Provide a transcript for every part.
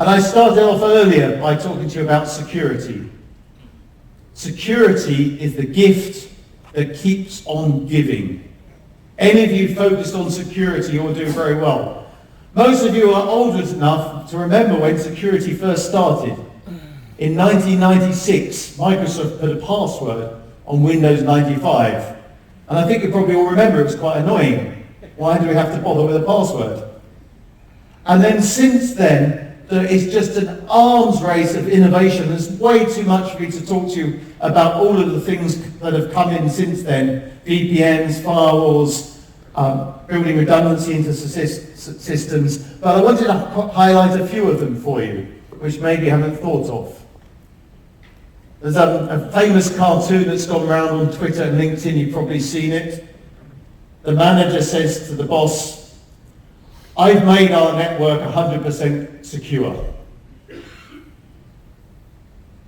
And I started off earlier by talking to you about security. Security is the gift that keeps on giving. Any of you focused on security, you'll do very well. Most of you are old enough to remember when security first started. In 1996, Microsoft put a password on Windows 95. And I think you probably all remember it was quite annoying. Why do we have to bother with a password? And then since then, there is just an arms race of innovation. There's way too much for me to talk to you about all of the things that have come in since then. VPNs, firewalls, building redundancy into systems. But I wanted to highlight a few of them for you, which maybe you haven't thought of. There's a famous cartoon that's gone around on Twitter and LinkedIn. You've probably seen it. The manager says to the boss, "I've made our network 100% secure."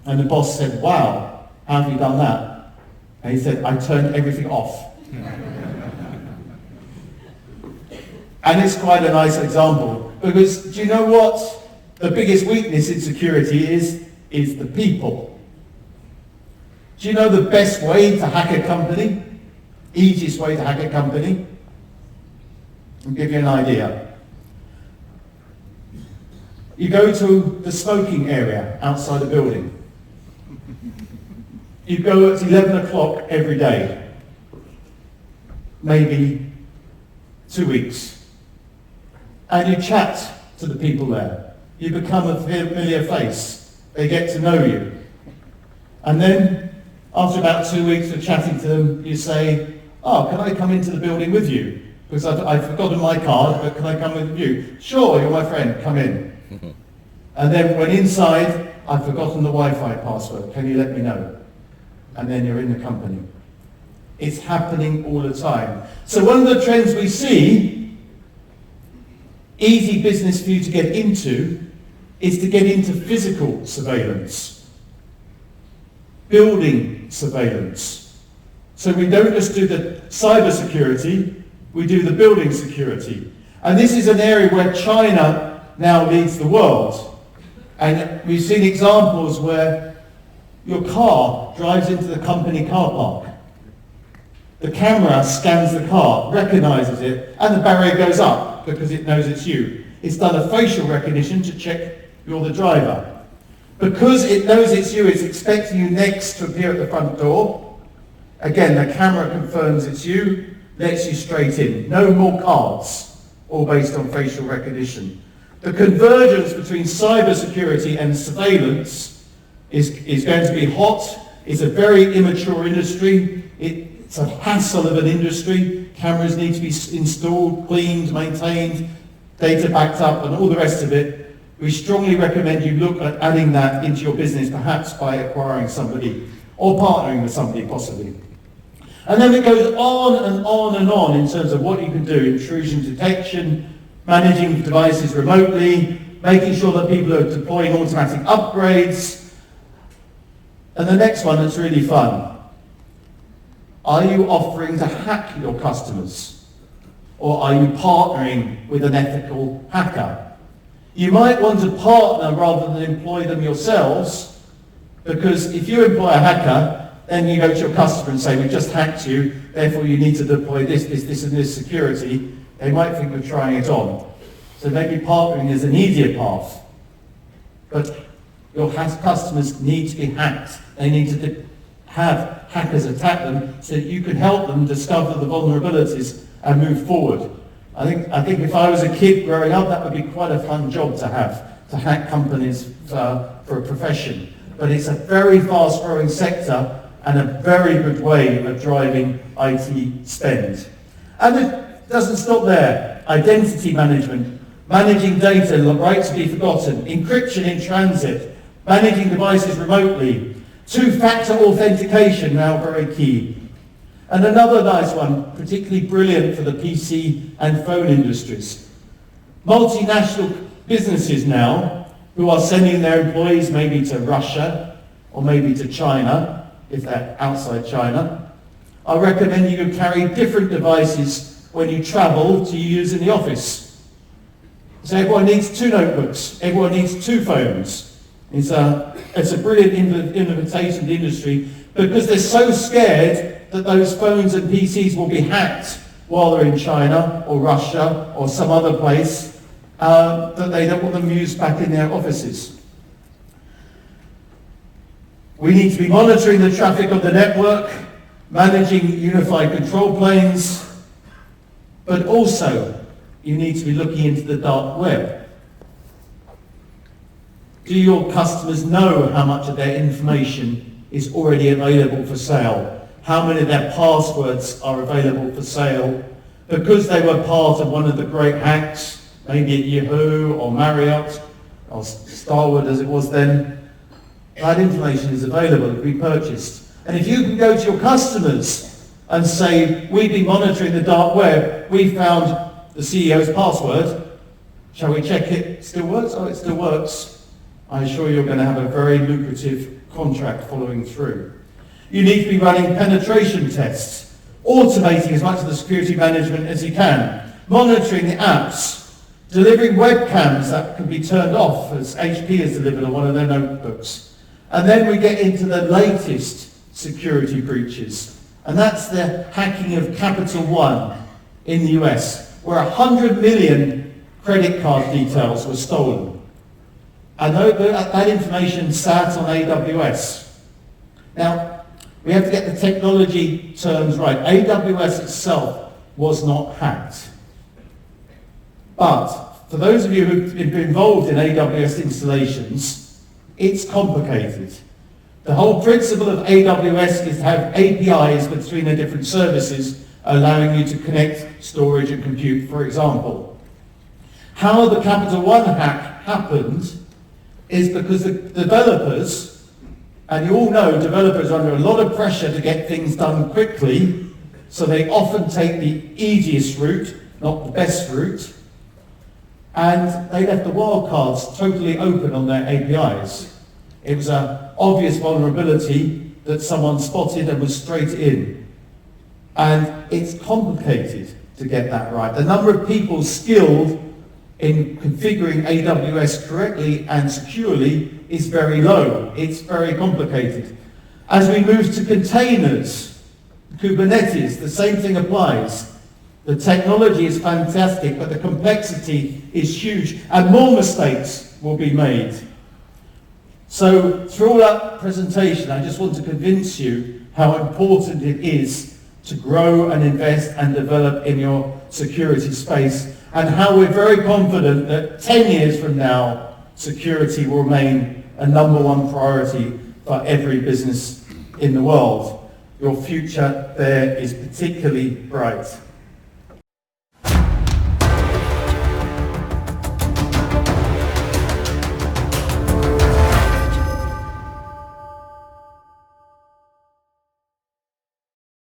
And the boss said, "Wow, how have you done that?" And he said, "I turned everything off." And it's quite a nice example, because do you know what the biggest weakness in security is? Is the people. Do you know the best way to hack a company? Easiest way to hack a company? I'll give you an idea. You go to the smoking area outside the building. You go at 11 o'clock every day, maybe 2 weeks, and you chat to the people there. You become a familiar face. They get to know you. And then, after about 2 weeks of chatting to them, you say, "Oh, can I come into the building with you? Because I've forgotten my card, but can I come with you?" "Sure, you're my friend, come in." And then when inside, "I've forgotten the Wi-Fi password, can you let me know?" And then you're in the company. It's happening all the time. So one of the trends we see, easy business for you to get into, is to get into physical surveillance. Building surveillance. So we don't just do the cyber security, we do the building security. And this is an area where China now leads the world. And we've seen examples where your car drives into the company car park. The camera scans the car, recognizes it, and the barrier goes up because it knows it's you. It's done a facial recognition to check you're the driver. Because it knows it's you, it's expecting you next to appear at the front door. Again, the camera confirms it's you, lets you straight in. No more cards, all based on facial recognition. The convergence between cybersecurity and surveillance is going to be hot. It's a very immature industry. It's a hassle of an industry. Cameras need to be installed, cleaned, maintained, data backed up, and all the rest of it. We strongly recommend you look at adding that into your business, perhaps by acquiring somebody or partnering with somebody possibly. And then it goes on and on and on in terms of what you can do: intrusion detection, managing devices remotely, making sure that people are deploying automatic upgrades. And the next one that's really fun. Are you offering to hack your customers? Or are you partnering with an ethical hacker? You might want to partner rather than employ them yourselves, because if you employ a hacker, then you go to your customer and say, "We've just hacked you, therefore you need to deploy this, and this security." They might think we're trying it on. So maybe partnering is an easier path. But your customers need to be hacked. They need to have hackers attack them so that you can help them discover the vulnerabilities and move forward. I think if I was a kid growing up, that would be quite a fun job to have, to hack companies for a profession. But it's a very fast-growing sector and a very good way of driving IT spend. And it doesn't stop there. Identity management, managing data, the right to be forgotten, encryption in transit, managing devices remotely, two-factor authentication, now very key. And another nice one, particularly brilliant for the PC and phone industries. Multinational businesses now, who are sending their employees maybe to Russia or maybe to China, if they're outside China, I recommend you carry different devices when you travel to use in the office. So everyone needs 2 notebooks, everyone needs 2 phones. It's a brilliant invitation to the industry because they're so scared that those phones and PCs will be hacked while they're in China or Russia or some other place that they don't want them used back in their offices. We need to be monitoring the traffic of the network, managing unified control planes, but also you need to be looking into the dark web. Do your customers know how much of their information is already available for sale? How many of their passwords are available for sale? Because they were part of one of the great hacks, maybe at Yahoo or Marriott or Starwood as it was then, that information is available to be purchased. And if you can go to your customers and say, we've been monitoring the dark web, we found the CEO's password, shall we check it still works? Oh, it still works. I assure you're going to have a very lucrative contract following through. You need to be running penetration tests, automating as much of the security management as you can, monitoring the apps, delivering webcams that can be turned off as HP has delivered on one of their notebooks. And then we get into the latest security breaches, and that's the hacking of Capital One in the US, where 100 million credit card details were stolen. And that information sat on AWS. Now, we have to get the technology terms right. AWS itself was not hacked. But for those of you who've been involved in AWS installations, it's complicated. The whole principle of AWS is to have APIs between the different services, allowing you to connect storage and compute, for example. How the Capital One hack happened is because the developers, and you all know developers are under a lot of pressure to get things done quickly, so they often take the easiest route, not the best route, and they left the wildcards totally open on their APIs. It was an obvious vulnerability that someone spotted and was straight in. And it's complicated to get that right. The number of people skilled in configuring AWS correctly and securely is very low. It's very complicated. As we move to containers, Kubernetes, the same thing applies. The technology is fantastic, but the complexity is huge, and more mistakes will be made. So through all that presentation, I just want to convince you how important it is to grow and invest and develop in your security space, and how we're very confident that 10 years from now, security will remain a #1 priority for every business in the world. Your future there is particularly bright.